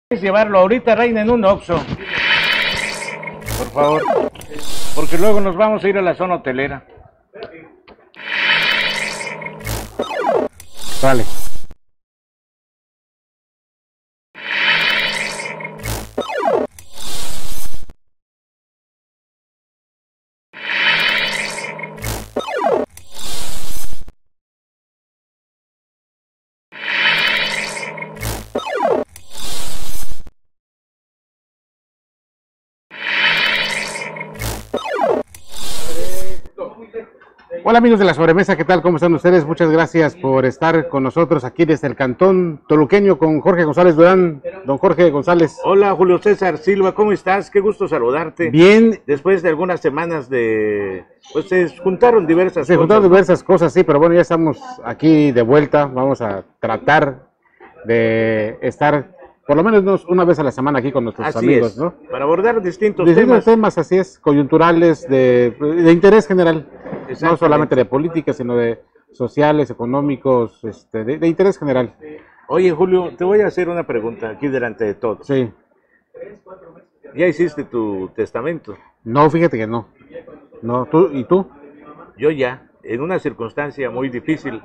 Es llevarlo ahorita, Reina, en un Oxxo, por favor, porque luego nos vamos a ir a la zona hotelera. Vale. Hola amigos de la sobremesa, ¿qué tal? ¿Cómo están ustedes? Muchas gracias por estar con nosotros aquí desde el Cantón Toluqueño con Jorge González Durán. Don Jorge González. Hola Julio César Silva, ¿cómo estás? Qué gusto saludarte. Bien. Después de algunas semanas pues se juntaron diversas cosas. Se juntaron diversas cosas, sí, pero bueno, ya estamos aquí de vuelta. Vamos a tratar de estar por lo menos una vez a la semana aquí con nuestros amigos, ¿no? Para abordar distintos temas, así es, coyunturales, de interés general, no solamente de política, sino de sociales, económicos, de interés general. Oye, Julio, te voy a hacer una pregunta aquí delante de todos. Sí. ¿Ya hiciste tu testamento? No, fíjate que no. No, ¿tú? ¿Y tú? Yo ya, en una circunstancia muy difícil,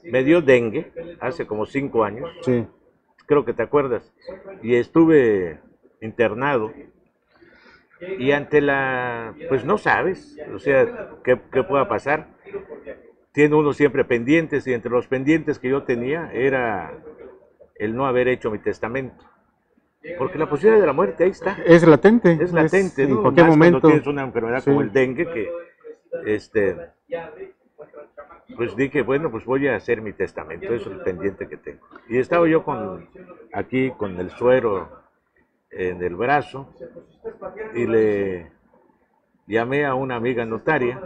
me dio dengue hace como 5 años. Sí. Creo que te acuerdas, y estuve internado, y ante pues no sabes, o sea, qué pueda pasar. Tiene uno siempre pendientes, y entre los pendientes que yo tenía era el no haber hecho mi testamento, porque la posibilidad de la muerte ahí está. Es latente. Es latente, ¿no? En cualquier momento. Cuando tienes una enfermedad como el dengue, que pues dije, bueno, pues voy a hacer mi testamento, eso es el pendiente que tengo. Y estaba yo aquí con el suero en el brazo, y le llamé a una amiga notaria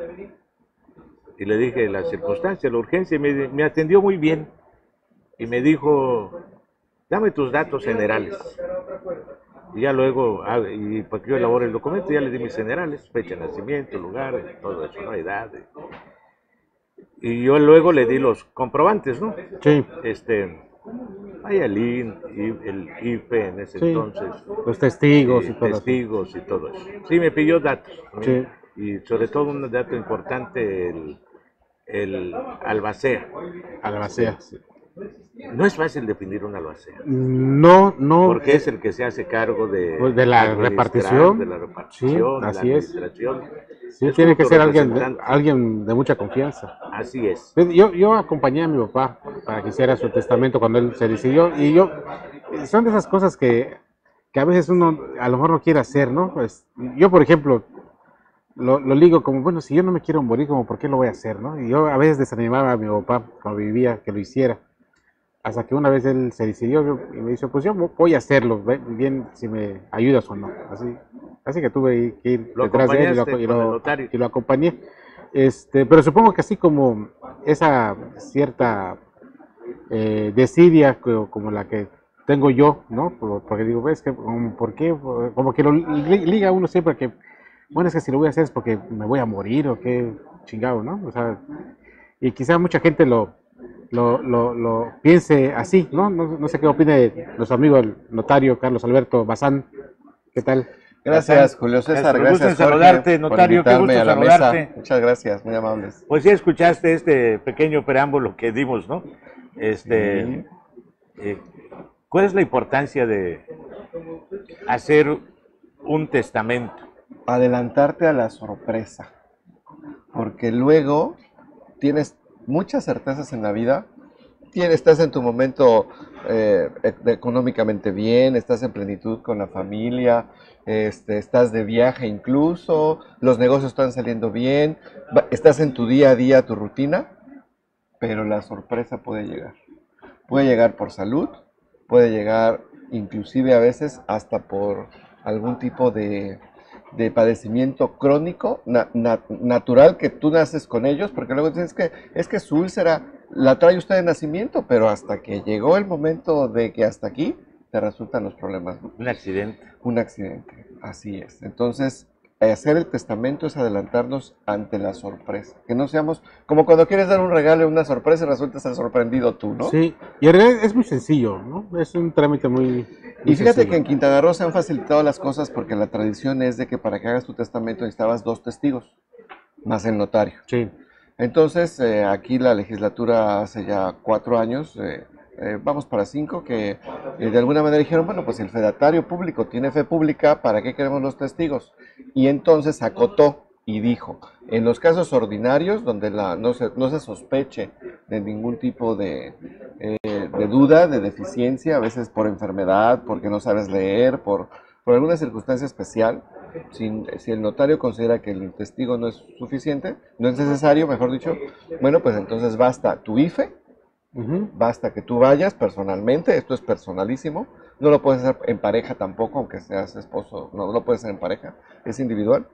y le dije la circunstancia, la urgencia, y me atendió muy bien y me dijo, dame tus datos generales. Y ya luego, y para que yo elabore el documento, ya le di mis generales, fecha de nacimiento, lugar, todo eso, ¿no? Edad. Y yo luego le di los comprobantes, ¿no? Sí. Hay el IFE en ese entonces. Los testigos y todo testigos eso. Y todo eso. Sí, me pidió datos. Sí. Y sobre todo un dato importante, el albacea. Albacea, sí. No es fácil definir un albacea. No. Porque es el que se hace cargo de la repartición. De la repartición, sí, así de la administración. Sí, tiene que ser alguien de mucha confianza. Así es. Yo acompañé a mi papá para que hiciera su testamento cuando él se decidió, y son de esas cosas que a veces uno a lo mejor no quiere hacer, ¿no? Pues yo, por ejemplo, lo digo como, bueno, si yo no me quiero morir, como, ¿por qué lo voy a hacer, no? Y yo a veces desanimaba a mi papá cuando vivía que lo hiciera, hasta que una vez él se decidió y me dijo, pues yo voy a hacerlo, bien si me ayudas o no, así que tuve que ir detrás de él y lo acompañé. Pero supongo que así como esa cierta desidia como la que tengo yo, ¿no? Porque digo, ves que, ¿por qué? Como que lo liga uno siempre a que, bueno, es que si lo voy a hacer es porque me voy a morir o qué chingado, ¿no? O sea, y quizá mucha gente lo piense así, ¿no? No sé qué opine nuestro amigo el notario Carlos Alberto Bazán. ¿Qué tal? Gracias, Julio César. Gracias, saludarte, notario. Qué gusto saludarte. Muchas gracias, muy amables. Pues ya escuchaste este pequeño preámbulo que dimos, ¿no? ¿Cuál es la importancia de hacer un testamento? Adelantarte a la sorpresa, porque luego tienes muchas certezas en la vida. Estás en tu momento económicamente bien, estás en plenitud con la familia, estás de viaje incluso, los negocios están saliendo bien, estás en tu día a día, tu rutina, pero la sorpresa puede llegar. Puede llegar por salud, puede llegar inclusive a veces hasta por algún tipo de padecimiento crónico, natural, que tú naces con ellos, porque luego dices es que su úlcera la trae usted de nacimiento, pero hasta que llegó el momento de que hasta aquí te resultan los problemas, ¿no? Un accidente. Un accidente, así es. Entonces, hacer el testamento es adelantarnos ante la sorpresa. Que no seamos como cuando quieres dar un regalo, una sorpresa, y resulta ser sorprendido tú, ¿no? Sí, y en realidad es muy sencillo, ¿no? Es un trámite muy Y fíjate sencillo. que en Quintana Roo se han facilitado las cosas porque la tradición es de que para que hagas tu testamento necesitabas 2 testigos, más el notario. Sí. Entonces, aquí la legislatura hace ya 4 años, vamos para 5, que de alguna manera dijeron, bueno, pues si el fedatario público tiene fe pública, ¿para qué queremos los testigos? Y entonces acotó y dijo, en los casos ordinarios, donde no se sospeche de ningún tipo de duda, de deficiencia, a veces por enfermedad, porque no sabes leer, por alguna circunstancia especial, si el notario considera que el testigo no es suficiente, no es necesario, mejor dicho, bueno, pues entonces basta tu IFE, basta que tú vayas personalmente, esto es personalísimo, no lo puedes hacer en pareja tampoco, aunque seas esposo, no lo puedes hacer en pareja, es individual.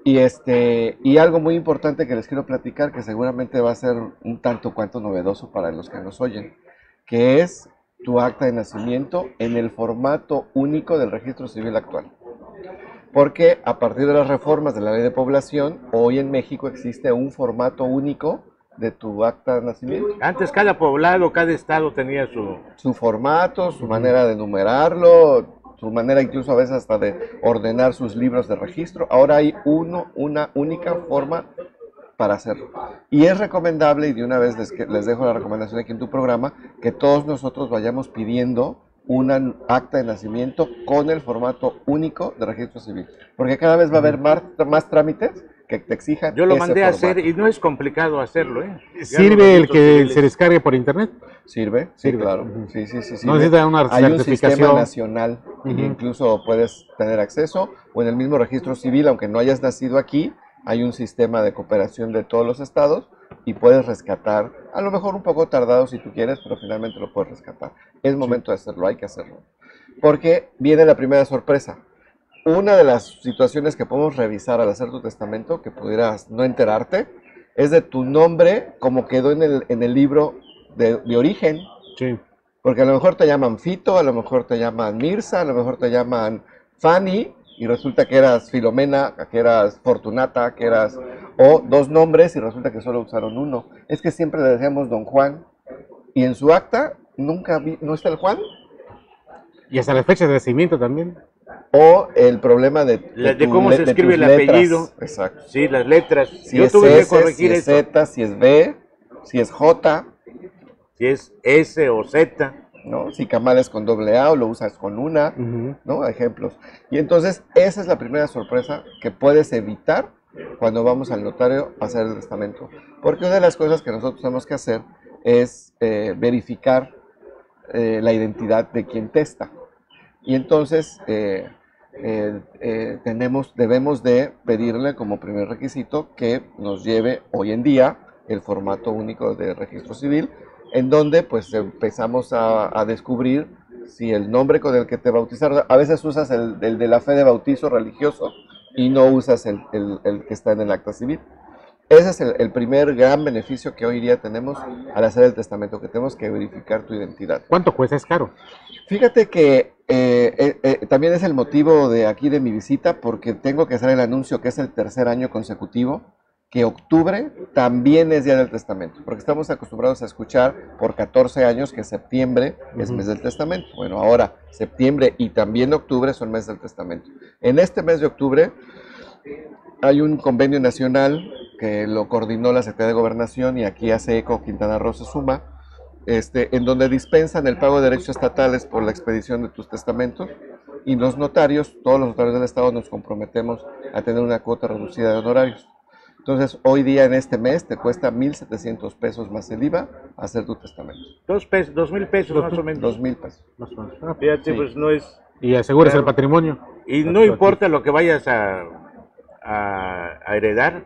Y algo muy importante que les quiero platicar, que seguramente va a ser un tanto cuanto novedoso para los que nos oyen, que es tu acta de nacimiento en el formato único del registro civil actual. Porque a partir de las reformas de la ley de población, hoy en México existe un formato único de tu acta de nacimiento. Antes cada poblado, cada estado tenía su formato, su manera de numerarlo, su manera incluso a veces hasta de ordenar sus libros de registro. Ahora hay una única forma para hacerlo. Y es recomendable, y de una vez les dejo la recomendación aquí en tu programa, que todos nosotros vayamos pidiendo una acta de nacimiento con el formato único de registro civil. Porque cada vez va a haber más trámites que te exijan. Yo lo ese mandé a formato. hacer y no es complicado hacerlo, ¿eh? ¿Sirve el que se descargue por internet? Sirve, sí, Sirve. claro. Ujú. Sí, sí, sí. No sirve. necesita una Hay un sistema certificación. nacional y incluso puedes tener acceso, o en el mismo registro civil, aunque no hayas nacido aquí, hay un sistema de cooperación de todos los estados y puedes rescatar, a lo mejor un poco tardado si tú quieres, pero finalmente lo puedes rescatar. Es momento de hacerlo, hay que hacerlo. Porque viene la primera sorpresa. Una de las situaciones que podemos revisar al hacer tu testamento, que pudieras no enterarte, es de tu nombre como quedó en el libro de origen. Sí. Porque a lo mejor te llaman Fito, a lo mejor te llaman Mirza, a lo mejor te llaman Fanny, y resulta que eras Filomena, que eras Fortunata, que eras... O 2 nombres y resulta que solo usaron uno. Es que siempre le decíamos Don Juan, y en su acta nunca no está el Juan. Y hasta la fecha de nacimiento también. O el problema de cómo se escribe el letras. apellido. Exacto. Sí, las letras. Si Yo es tuve que S, corregir si es eso. Z, si es B, si es J, Si es S o Z. ¿no? Si Kamal es con doble A o lo usas con una, ¿no? Ejemplos. Y entonces esa es la primera sorpresa que puedes evitar cuando vamos al notario a hacer el testamento. Porque una de las cosas que nosotros tenemos que hacer es verificar la identidad de quien testa. Y entonces debemos de pedirle como primer requisito que nos lleve hoy en día el formato único de registro civil, en donde pues empezamos a descubrir si el nombre con el que te bautizaron, a veces usas el de la fe de bautizo religioso y no usas el que está en el acta civil. Ese es el primer gran beneficio que hoy día tenemos al hacer el testamento, que tenemos que verificar tu identidad. ¿Cuánto cuesta? ¿Es caro? Fíjate que también es el motivo de aquí de mi visita, porque tengo que hacer el anuncio que es el 3er año consecutivo, que octubre también es Día del Testamento, porque estamos acostumbrados a escuchar por 14 años que septiembre es mes del testamento. Bueno, ahora septiembre y también octubre son mes del testamento. En este mes de octubre hay un convenio nacional que lo coordinó la Secretaría de Gobernación y aquí hace eco Quintana Roo se suma, en donde dispensan el pago de derechos estatales por la expedición de tus testamentos, y los notarios, todos los notarios del Estado nos comprometemos a tener una cuota reducida de honorarios. Entonces, hoy día en este mes te cuesta 1,700 pesos más el IVA hacer tu testamento. 2,000 pesos más o menos. 2,000 pesos. Más o menos. Fíjate, Sí. pues no es... Y aseguras Claro. el patrimonio. Y no importa lo que vayas a heredar,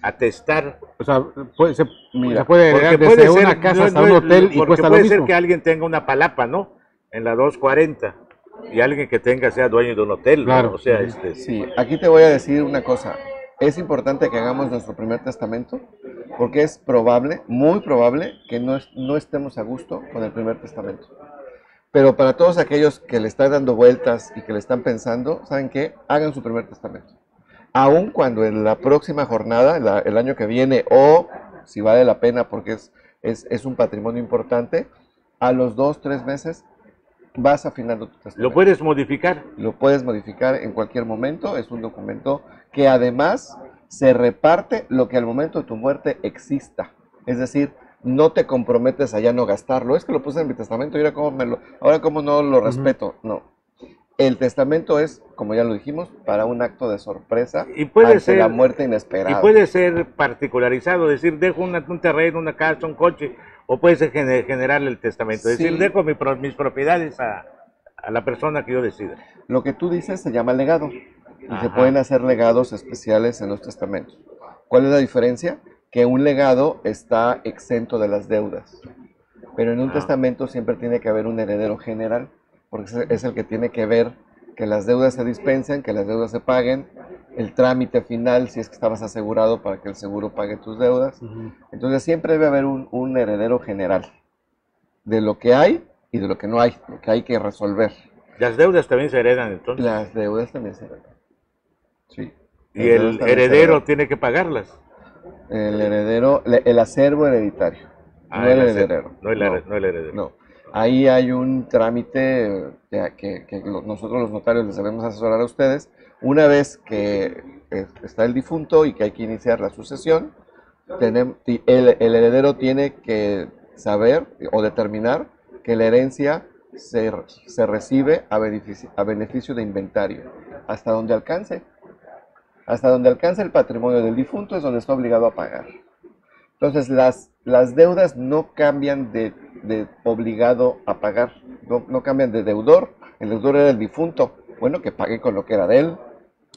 a testar. O sea, se Mira, puede heredar Porque desde puede una ser, casa no- hasta no un es- hotel y porque cuesta lo puede mismo. ser que alguien tenga una palapa, ¿no? En la 240. Y alguien que sea dueño de un hotel, ¿no? Claro. O sea, Sí, aquí te voy a decir una cosa. Es importante que hagamos nuestro primer testamento porque es probable, muy probable, que no estemos a gusto con el primer testamento. Pero para todos aquellos que le están dando vueltas y que le están pensando, ¿saben qué? Hagan su primer testamento. Aun cuando en la próxima jornada, el año que viene, o si vale la pena porque es un patrimonio importante, a los 2, 3 meses vas afinando tu testamento. ¿Lo puedes modificar? Lo puedes modificar en cualquier momento. Es un documento que además se reparte lo que al momento de tu muerte exista. Es decir, no te comprometes a ya no gastarlo. Es que lo puse en mi testamento y ahora cómo no lo respeto. No. El testamento es, como ya lo dijimos, para un acto de sorpresa Y puede ante ser, la muerte inesperada. y puede ser particularizado, es decir, dejo un terreno, una casa, un coche, o puede ser general el testamento, es decir, Sí. dejo mis propiedades a la persona que yo decida. Lo que tú dices se llama legado y se Ajá. pueden hacer legados especiales en los testamentos. ¿Cuál es la diferencia? Que un legado está exento de las deudas, pero en un Ah. testamento siempre tiene que haber un heredero general, porque es el que tiene que ver que las deudas se dispensen, que las deudas se paguen, el trámite final, si es que estabas asegurado para que el seguro pague tus deudas. Entonces siempre debe haber un heredero general de lo que hay y de lo que no hay, lo que hay que resolver. Las deudas también se heredan entonces, Las deudas también se heredan. Sí. y Las deudas el también se heredero heredan. tiene que pagarlas. El heredero, el acervo hereditario, no el heredero. No el heredero. No. Ahí hay un trámite nosotros los notarios les debemos asesorar a ustedes. Una vez que está el difunto y que hay que iniciar la sucesión, el heredero tiene que saber o determinar que la herencia se recibe a beneficio de inventario, hasta donde alcance. Hasta donde alcance el patrimonio del difunto es donde está obligado a pagar. Entonces, las deudas no cambian de obligado a pagar, no cambian de deudor. El deudor era el difunto, bueno, que pague con lo que era de él.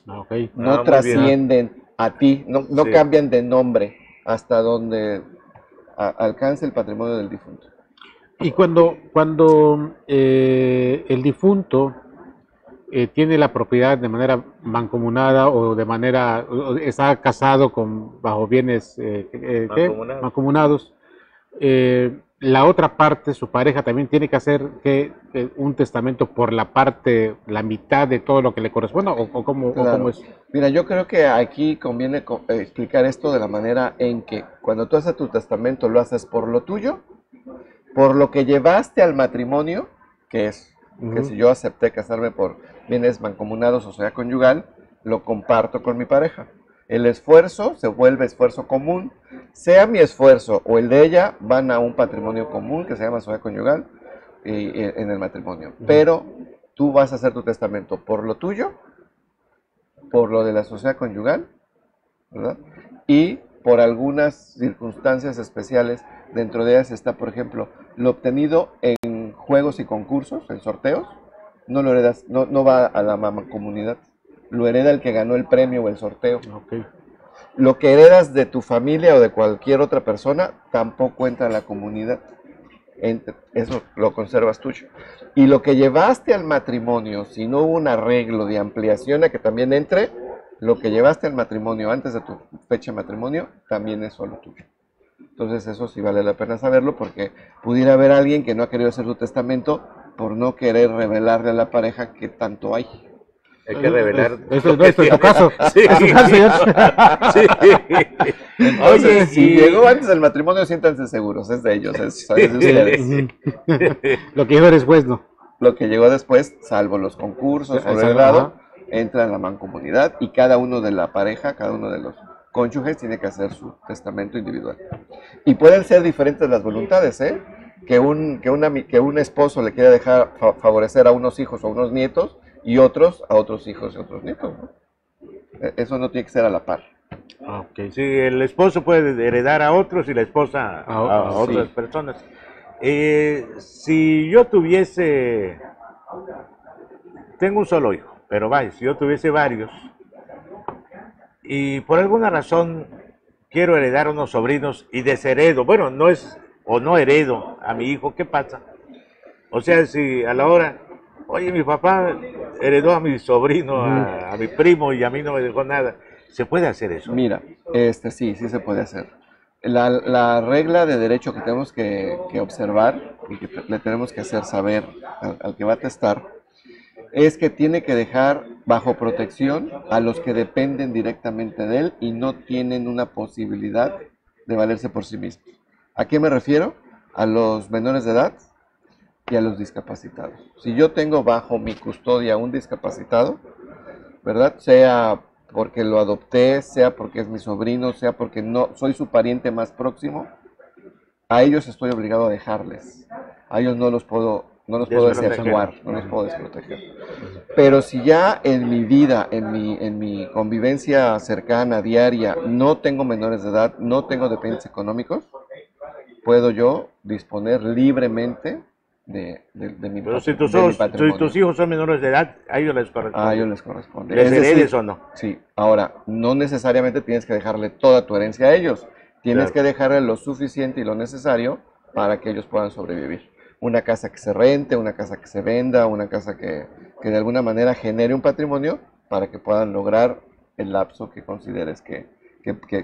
Ok. No muy trascienden a ti, no Sí. cambian de nombre hasta donde alcance el patrimonio del difunto. Y cuando el difunto tiene la propiedad de manera mancomunada o de manera, está casado bajo bienes ¿qué? Mancomunados. Mancomunados, la otra parte, su pareja, también tiene que hacer un testamento por la mitad de todo lo que le corresponda, o cómo Claro. es. Mira, yo creo que aquí conviene explicar esto de la manera en que cuando tú haces tu testamento lo haces por lo tuyo, por lo que llevaste al matrimonio, que es que si yo acepté casarme por bienes mancomunados o sea conyugal, lo comparto con mi pareja. El esfuerzo se vuelve esfuerzo común, sea mi esfuerzo o el de ella, van a un patrimonio común que se llama sociedad conyugal en el matrimonio. Pero tú vas a hacer tu testamento por lo tuyo, por lo de la sociedad conyugal, ¿verdad? Y por algunas circunstancias especiales. Dentro de ellas está, por ejemplo, lo obtenido en juegos y concursos, en sorteos, no lo heredas, no va a la mancomunidad, lo hereda el que ganó el premio o el sorteo. Okay. Lo que heredas de tu familia o de cualquier otra persona tampoco entra a la comunidad. Eso lo conservas tuyo. Y lo que llevaste al matrimonio, si no hubo un arreglo de ampliación a que también entre, lo que llevaste al matrimonio antes de tu fecha de matrimonio, también es solo tuyo. Entonces eso sí vale la pena saberlo, porque pudiera haber alguien que no ha querido hacer su testamento por no querer revelarle a la pareja qué tanto hay. Hay que revelar. Esto no es tu caso. Sí. En tu caso, Sí. Entonces, Oye, si y- llegó antes del matrimonio, siéntanse seguros, es de ellos, es de ustedes. Lo que yo después no. Lo que llegó después, salvo los concursos o lo Salvo, heredado, ajá. entra en la mancomunidad y cada uno de la pareja, cada uno de los cónyuges tiene que hacer su testamento individual. Y pueden ser diferentes las voluntades, ¿eh? Que un esposo le quiera dejar favorecer a unos hijos o a unos nietos y otros a otros hijos y otros nietos, ¿no? Eso no tiene que ser a la par. Ok. Sí, el esposo puede heredar a otros y la esposa a Sí. otras personas. Si yo tuviese, tengo un solo hijo, pero vaya, si yo tuviese varios y por alguna razón quiero heredar a unos sobrinos y desheredo, bueno, no heredo a mi hijo, ¿qué pasa? O sea, si a la hora, oye, mi papá heredó a mi sobrino, a mi primo y a mí no me dejó nada, ¿se puede hacer eso? Mira, sí se puede hacer. La regla de derecho que tenemos que observar y que le tenemos que hacer saber al que va a testar es que tiene que dejar bajo protección a los que dependen directamente de él y no tienen una posibilidad de valerse por sí mismos. ¿A qué me refiero? A los menores de edad, y a los discapacitados. Si yo tengo bajo mi custodia un discapacitado, ¿verdad? Sea porque lo adopté, sea porque es mi sobrino, sea porque no soy su pariente más próximo, a ellos estoy obligado a dejarles. A ellos no los puedo exceptuar, no los puedo desproteger. Pero si ya en mi vida, en mi convivencia cercana, diaria, no tengo menores de edad, no tengo dependientes económicos, puedo yo disponer libremente de mi, Pero si de mi si patrimonio. tus hijos son menores de edad, a ellos les corresponde. A ellos les corresponde. ¿Les Es decir, heredes o no? Sí, ahora, no necesariamente tienes que dejarle toda tu herencia a ellos. Tienes Claro. que dejarle lo suficiente y lo necesario para que ellos puedan sobrevivir. Una casa que se rente, una casa que se venda, una casa que de alguna manera genere un patrimonio para que puedan lograr el lapso que consideres que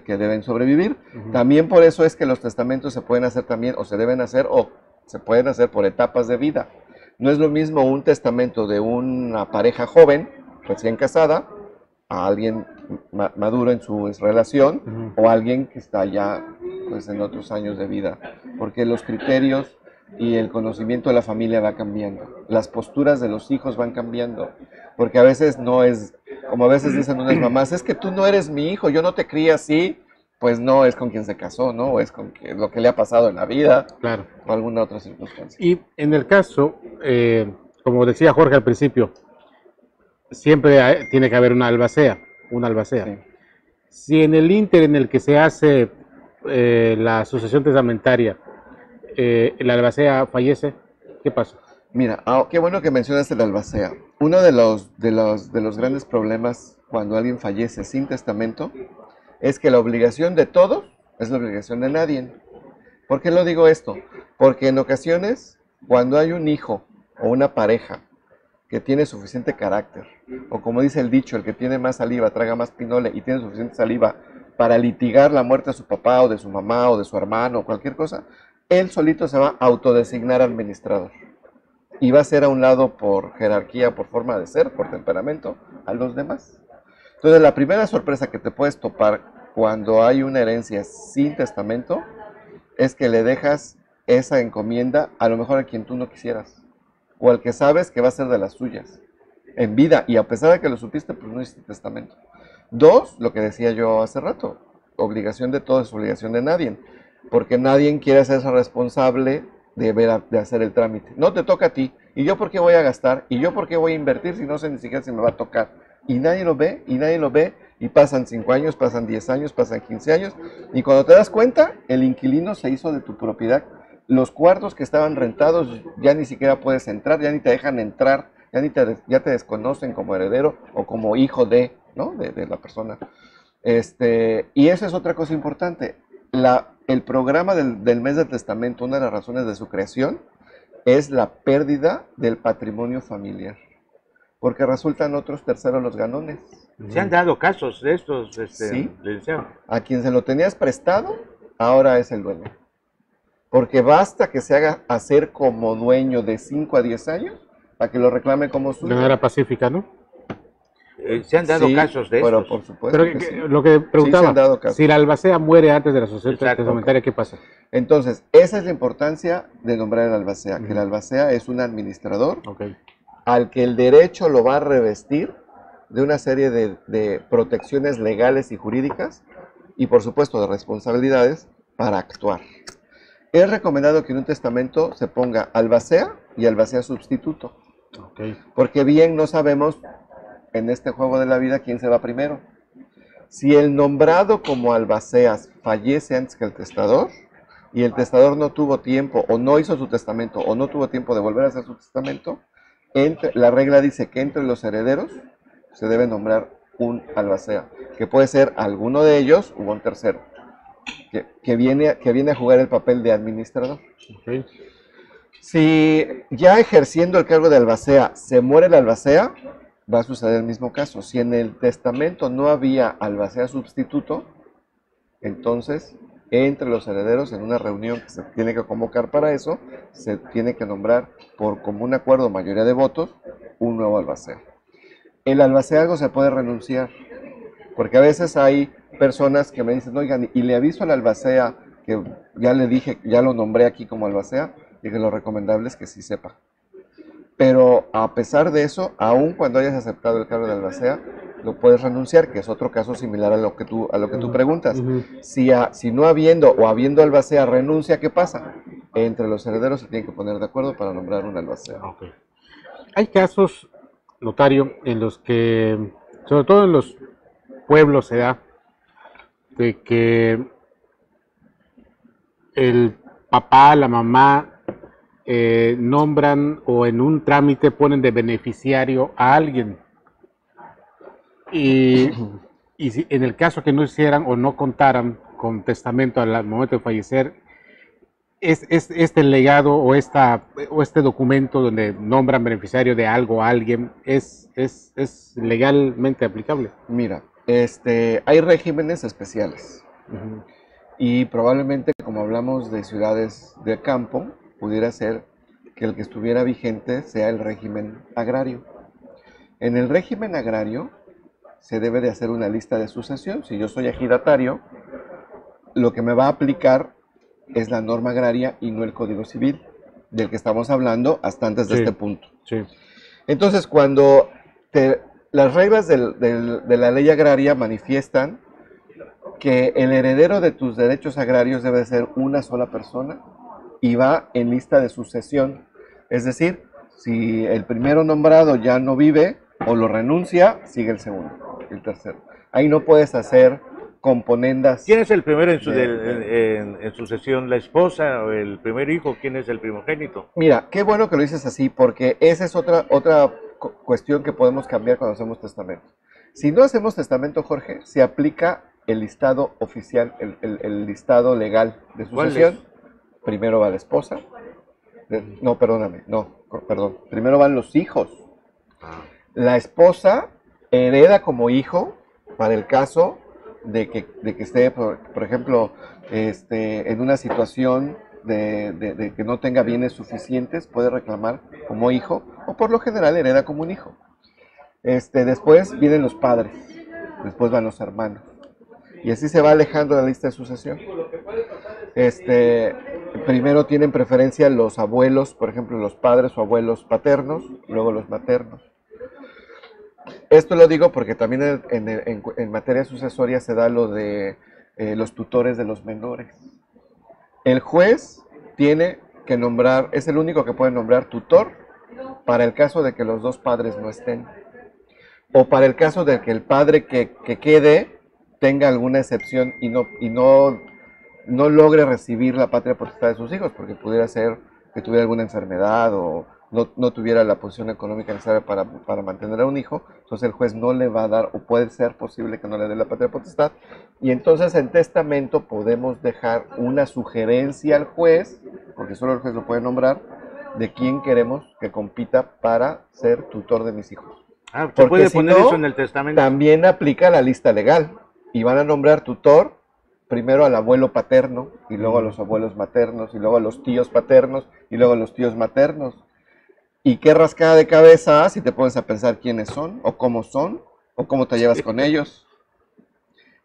deben sobrevivir. También por eso es que los testamentos se pueden hacer también, o se deben hacer, o se pueden hacer por etapas de vida. No es lo mismo un testamento de una pareja joven, recién casada, a alguien maduro en su relación, o alguien que está ya pues, en otros años de vida. Porque los criterios y el conocimiento de la familia va cambiando. Las posturas de los hijos van cambiando. Porque a veces no es, como a veces dicen unas mamás, es que tú no eres mi hijo, yo no te crié así. Pues no es con quien se casó, ¿no? O es con lo que le ha pasado en la vida, Claro. o alguna otra circunstancia. Y en el caso, como decía Jorge al principio, siempre tiene que haber una albacea. Sí. Si en el ínter en el que se hace la sucesión testamentaria, la albacea fallece, ¿qué pasa? Mira, qué bueno que mencionaste la albacea. Uno de los grandes problemas cuando alguien fallece sin testamento es que la obligación de todos es la obligación de nadie. ¿Por qué lo digo esto? Porque en ocasiones, cuando hay un hijo o una pareja que tiene suficiente carácter, o como dice el dicho, el que tiene más saliva traga más pinole, y tiene suficiente saliva para litigar la muerte de su papá o de su mamá o de su hermano o cualquier cosa, él solito se va a autodesignar administrador. Y va a ser a un lado por jerarquía, por forma de ser, por temperamento, a los demás. Entonces, la primera sorpresa que te puedes topar cuando hay una herencia sin testamento es que le dejas esa encomienda a lo mejor a quien tú no quisieras, o al que sabes que va a ser de las suyas, en vida, y a pesar de que lo supiste, pues no hiciste testamento. Dos, lo que decía yo hace rato, obligación de todos es obligación de nadie, porque nadie quiere hacerse responsable de hacer el trámite. No te toca a ti, y yo por qué voy a gastar, y yo por qué voy a invertir si no sé ni siquiera si me va a tocar. Y nadie lo ve, y pasan 5 años, pasan 10 años, pasan 15 años, y cuando te das cuenta, el inquilino se hizo de tu propiedad. Los cuartos que estaban rentados ya ni siquiera puedes entrar, ya ni te dejan entrar, ya te desconocen como heredero o como hijo de, ¿no? de la persona. Y eso es otra cosa importante. El programa del mes del testamento, una de las razones de su creación, es la pérdida del patrimonio familiar. Porque resultan otros terceros los ganones. Se han dado casos de estos, Sí. licenciado. A quien se lo tenías prestado, ahora es el dueño. Porque basta que se haga hacer como dueño de 5 a 10 años para que lo reclame como De suyo. manera pacífica, ¿no? Se han dado Sí, casos de pero estos. por supuesto Pero que sí. lo que Sí, se preguntaba, han dado casos. si la albacea muere antes de la sucesión Exacto. testamentaria, ¿qué pasa? Entonces, esa es la importancia de nombrar el albacea, que el albacea es un administrador Ok. al que el derecho lo va a revestir de una serie de protecciones legales y jurídicas y por supuesto de responsabilidades para actuar. Es recomendado que en un testamento se ponga albacea y albacea sustituto, Ok. porque bien no sabemos en este juego de la vida quién se va primero. Si el nombrado como albaceas fallece antes que el testador y el testador no tuvo tiempo o no hizo su testamento o no tuvo tiempo de volver a hacer su testamento, la regla dice que entre los herederos se debe nombrar un albacea, que puede ser alguno de ellos u un tercero, que viene a jugar el papel de administrador. Ok. Si ya ejerciendo el cargo de albacea se muere el albacea, va a suceder el mismo caso. Si en el testamento no había albacea sustituto, entonces entre los herederos en una reunión que se tiene que convocar para eso, se tiene que nombrar por común acuerdo, mayoría de votos, un nuevo albacea. El albaceazgo se puede renunciar, porque a veces hay personas que me dicen, oigan, y le aviso al albacea que ya le dije, ya lo nombré aquí como albacea, y que lo recomendable es que sí sepa. Pero a pesar de eso, aun cuando hayas aceptado el cargo de albacea, lo puedes renunciar, que es otro caso similar a lo que tú preguntas. Si no habiendo o habiendo albacea renuncia, ¿qué pasa? Entre los herederos se tienen que poner de acuerdo para nombrar un albacea. Okay. Hay casos, notario, en los que, sobre todo en los pueblos se da, de que el papá, la mamá, nombran o en un trámite ponen de beneficiario a alguien. Y si en el caso que no hicieran o no contaran con testamento al momento de fallecer, este legado o este documento donde nombran beneficiario de algo a alguien es legalmente aplicable. Mira, hay regímenes especiales. Y probablemente, como hablamos de ciudades de campo, pudiera ser que el que estuviera vigente sea el régimen agrario. En el régimen agrario se debe de hacer una lista de sucesión. Si yo soy ejidatario, lo que me va a aplicar es la norma agraria y no el Código Civil, del que estamos hablando hasta antes de este punto. Sí. Entonces, cuando las reglas de la ley agraria manifiestan que el heredero de tus derechos agrarios debe ser una sola persona y va en lista de sucesión. Es decir, si el primero nombrado ya no vive o lo renuncia, sigue el segundo, el tercero. Ahí no puedes hacer componendas. ¿Quién es el primero en sucesión? ¿La esposa o el primer hijo? ¿Quién es el primogénito? Mira, qué bueno que lo dices así, porque esa es otra cuestión que podemos cambiar cuando hacemos testamento. Si no hacemos testamento, Jorge, se aplica el listado oficial, el listado legal de sucesión. Primero va la esposa. Primero van los hijos. La esposa hereda como hijo para el caso de que esté, por ejemplo, en una situación de que no tenga bienes suficientes, puede reclamar como hijo, o por lo general hereda como un hijo. Después vienen los padres, después van los hermanos. Y así se va alejando la lista de sucesión. Primero tienen preferencia los abuelos, por ejemplo, los padres o abuelos paternos, luego los maternos. Esto lo digo porque también en materia sucesoria se da lo de los tutores de los menores. El juez tiene que nombrar, es el único que puede nombrar tutor para el caso de que los dos padres no estén. O para el caso de que el padre que quede tenga alguna excepción y no logre recibir la patria potestad de sus hijos, porque pudiera ser que tuviera alguna enfermedad o no tuviera la posición económica necesaria para mantener a un hijo. Entonces el juez no le va a dar, o puede ser posible que no le dé la patria potestad, y entonces en testamento podemos dejar una sugerencia al juez, porque solo el juez lo puede nombrar, de quién queremos que compita para ser tutor de mis hijos. ¿Se puede poner eso en el testamento? También aplica la lista legal, y van a nombrar tutor primero al abuelo paterno, y luego a los abuelos maternos, y luego a los tíos paternos, y luego a los tíos maternos. Y qué rascada de cabeza si te pones a pensar quiénes son, o cómo te llevas con ellos,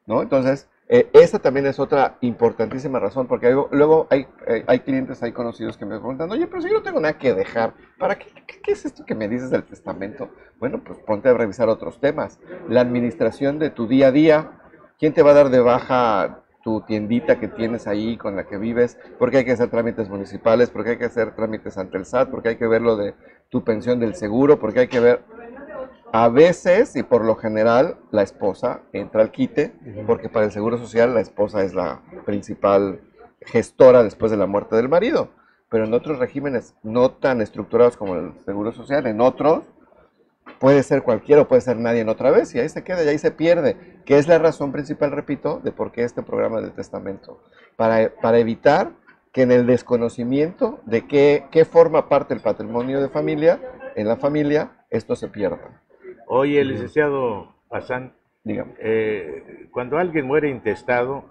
¿no? Entonces, esa también es otra importantísima razón, porque luego hay clientes, hay conocidos que me preguntan, oye, pero si yo no tengo nada que dejar, ¿para qué es esto que me dices del testamento? Bueno, pues ponte a revisar otros temas. La administración de tu día a día, ¿quién te va a dar de baja tu tiendita que tienes ahí con la que vives? Porque hay que hacer trámites municipales, porque hay que hacer trámites ante el SAT, porque hay que ver lo de tu pensión del seguro, porque hay que ver... A veces, y por lo general, la esposa entra al quite, porque para el Seguro Social la esposa es la principal gestora después de la muerte del marido. Pero en otros regímenes no tan estructurados como el Seguro Social, en otros puede ser cualquiera o puede ser nadie en otra vez, y ahí se queda y ahí se pierde, que es la razón principal, repito, de por qué este programa del testamento. Para evitar que en el desconocimiento de qué forma parte del patrimonio de familia, en la familia, esto se pierda. Oye, licenciado Hassan, cuando alguien muere intestado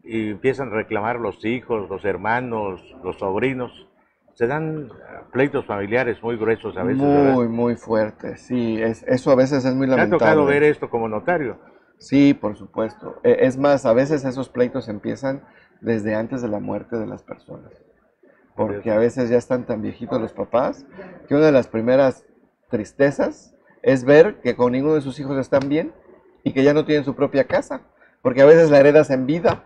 y empiezan a reclamar los hijos, los hermanos, los sobrinos, se dan pleitos familiares muy gruesos a veces, ¿verdad? Muy fuertes, sí, eso a veces es muy lamentable. ¿Te ha tocado ver esto como notario? Sí, por supuesto. Es más, a veces esos pleitos empiezan desde antes de la muerte de las personas. porque a veces ya están tan viejitos los papás, que una de las primeras tristezas es ver que con ninguno de sus hijos están bien y que ya no tienen su propia casa, porque a veces la heredas en vida,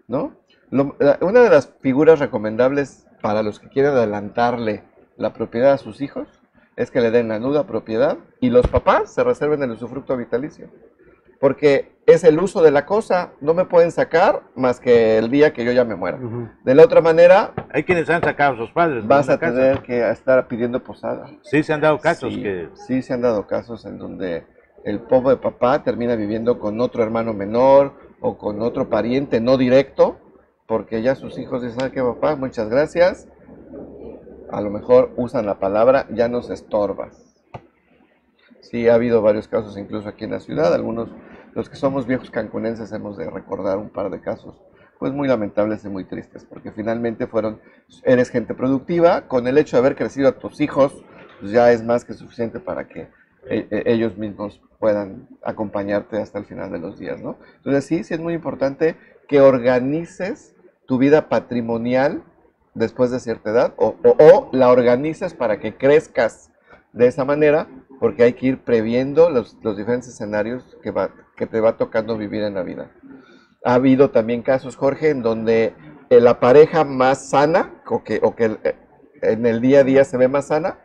¿no? Una de las figuras recomendables para los que quieren adelantarle la propiedad a sus hijos es que le den la nuda propiedad y los papás se reserven el usufructo vitalicio. Porque es el uso de la cosa, no me pueden sacar más que el día que yo ya me muera. De la otra manera, hay quienes han sacado a sus padres. Vas a tener que estar pidiendo posada. Sí, se han dado casos Sí, se han dado casos en donde el pobre papá termina viviendo con otro hermano menor o con otro pariente no directo, porque ya sus hijos dicen, ¿sabes qué, papá? Muchas gracias. A lo mejor usan la palabra, ya nos estorbas. Sí, ha habido varios casos incluso aquí en la ciudad, algunos, los que somos viejos cancunenses hemos de recordar un par de casos, pues muy lamentables y muy tristes, porque finalmente eres gente productiva, con el hecho de haber crecido a tus hijos, pues ya es más que suficiente para que ellos mismos puedan acompañarte hasta el final de los días, ¿no? Entonces sí es muy importante que organices tu vida patrimonial después de cierta edad, o la organices para que crezcas de esa manera, porque hay que ir previendo los diferentes escenarios que te va tocando vivir en la vida. Ha habido también casos, Jorge, en donde la pareja más sana, o que en el día a día se ve más sana,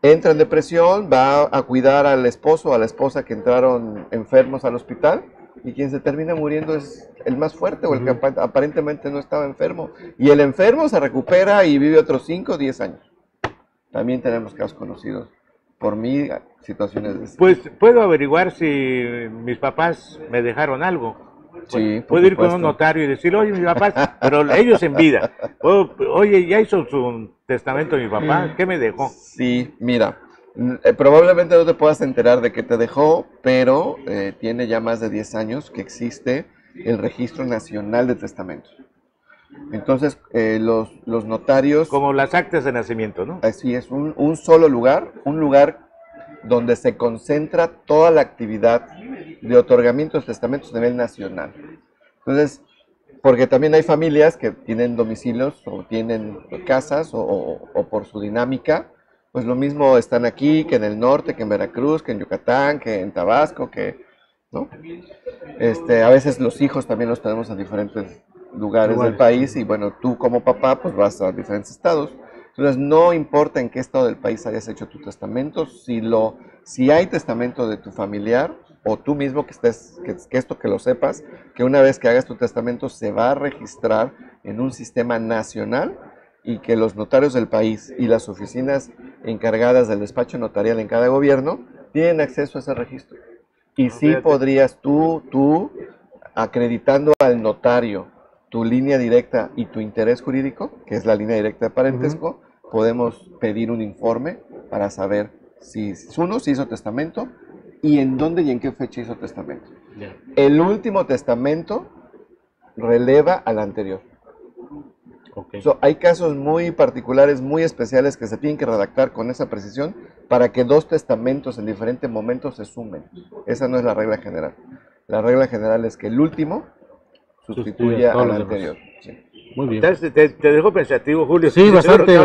entra en depresión, va a cuidar al esposo o a la esposa que entraron enfermos al hospital, y quien se termina muriendo es el más fuerte o el que aparentemente no estaba enfermo. Y el enfermo se recupera y vive otros 5 o 10 años. También tenemos casos conocidos por mí, situaciones de... Pues puedo averiguar si mis papás me dejaron algo. Sí, puedo ir con un notario y decir, oye, mis papás, pero ellos en vida. Oye, ¿ya hizo su testamento mi papá? ¿Qué me dejó? Sí, mira, probablemente no te puedas enterar de qué te dejó, pero tiene ya más de 10 años que existe el Registro Nacional de Testamentos. Entonces, los notarios... Como las actas de nacimiento, ¿no? Así es, un solo lugar, un lugar donde se concentra toda la actividad de otorgamiento de testamentos a nivel nacional. Entonces, porque también hay familias que tienen domicilios o tienen casas o por su dinámica, pues lo mismo están aquí que en el norte, que en Veracruz, que en Yucatán, que en Tabasco, ¿no? A veces los hijos también los tenemos en diferentes lugares del país y bueno, tú como papá pues vas a diferentes estados. Entonces no importa en qué estado del país hayas hecho tu testamento, si hay testamento de tu familiar o tú mismo que lo sepas, que una vez que hagas tu testamento se va a registrar en un sistema nacional y que los notarios del país y las oficinas encargadas del despacho notarial en cada gobierno tienen acceso a ese registro. Y sí podrías tú acreditando al notario tu línea directa y tu interés jurídico, que es la línea directa de parentesco, podemos pedir un informe para saber si uno se hizo testamento y en dónde y en qué fecha hizo testamento. Yeah. El último testamento releva al anterior. Okay. Hay casos muy particulares, muy especiales que se tienen que redactar con esa precisión para que 2 testamentos en diferentes momentos se sumen. Esa no es la regla general. La regla general es que el último sustituya al anterior. Sí. Muy bien. Te dejó pensativo, Julio. Sí, bastante.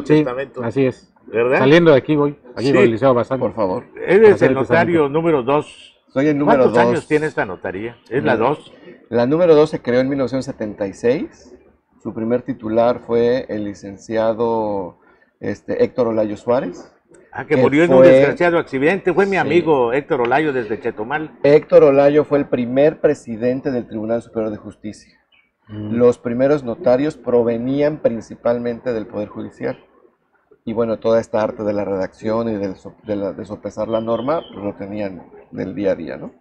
Sí, así es. ¿Verdad? Saliendo de aquí voy al liceo bastante. Por favor. Eres el notario número 2. Soy el número 2. ¿Cuántos años tiene esta notaría? ¿Es la 2? La número 2 se creó en 1976. Su primer titular fue el licenciado Héctor Olayo Suárez. Que murió en un desgraciado accidente. Fue mi amigo Héctor Olayo desde Chetumal. Héctor Olayo fue el primer presidente del Tribunal Superior de Justicia. Los primeros notarios provenían principalmente del Poder Judicial. Y bueno, toda esta arte de la redacción y de sopesar la norma, pues lo tenían del día a día, ¿no?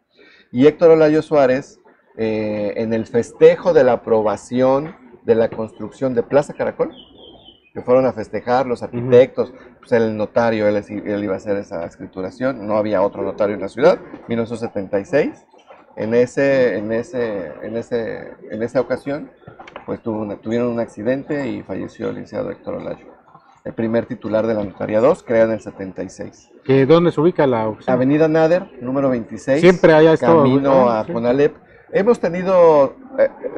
Y Héctor Olayo Suárez, en el festejo de la aprobación de la construcción de Plaza Caracol, que fueron a festejar los arquitectos, pues el notario, él iba a hacer esa escrituración, no había otro notario en la ciudad, 1976, en esa ocasión, pues tuvieron un accidente y falleció el licenciado Héctor Olayo, el primer titular de la Notaría 2, creada en el 76. ¿Dónde se ubica la oficina? Avenida Nader, número 26, siempre haya estado, camino a Conalep. Hemos tenido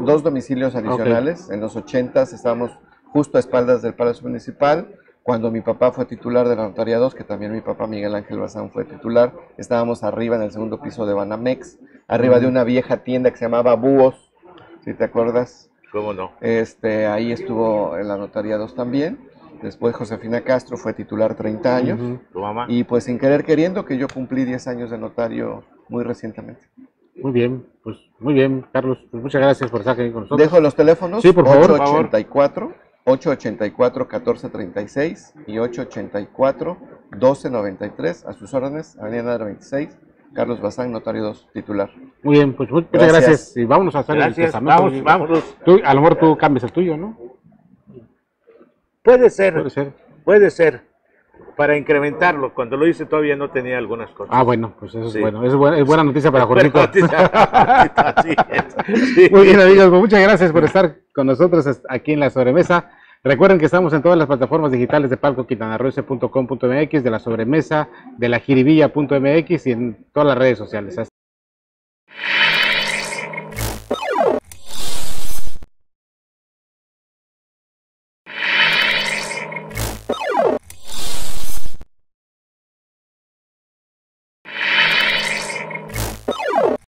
2 domicilios adicionales, en los 80s estábamos justo a espaldas del Palacio Municipal. Cuando mi papá fue titular de la Notaría 2, que también mi papá Miguel Ángel Bazán fue titular, estábamos arriba en el segundo piso de Banamex, arriba de una vieja tienda que se llamaba Búhos, si te acuerdas. ¿Cómo no? Ahí estuvo en la Notaría 2 también. Después Josefina Castro fue titular 30 años. ¿Tu mamá? Y pues sin querer queriendo que yo cumplí 10 años de notario muy recientemente. Muy bien, pues muy bien, Carlos. Pues muchas gracias por estar aquí con nosotros. Dejo los teléfonos. Sí, por favor. 884-1436 y 884-1293. A sus órdenes, Avenida Nadra 26. Carlos Bazán, Notario 2, titular. Muy bien, pues muchas gracias. Y vámonos a hacer el Gracias, testamento. vámonos. A lo mejor tú cambias el tuyo, ¿no? Puede ser, Puede ser. puede ser, para incrementarlo. Cuando lo hice todavía no tenía algunas cosas. Ah, bueno, pues eso Sí. es bueno. Es buena noticia para Buena Jorgito. noticia, así es. Sí. Muy bien, amigos, pues muchas gracias por estar con nosotros aquí en La Sobremesa. Recuerden que estamos en todas las plataformas digitales de palcoquintanarroense.com.mx, de La Sobremesa, de la jiribilla.mx y en todas las redes sociales.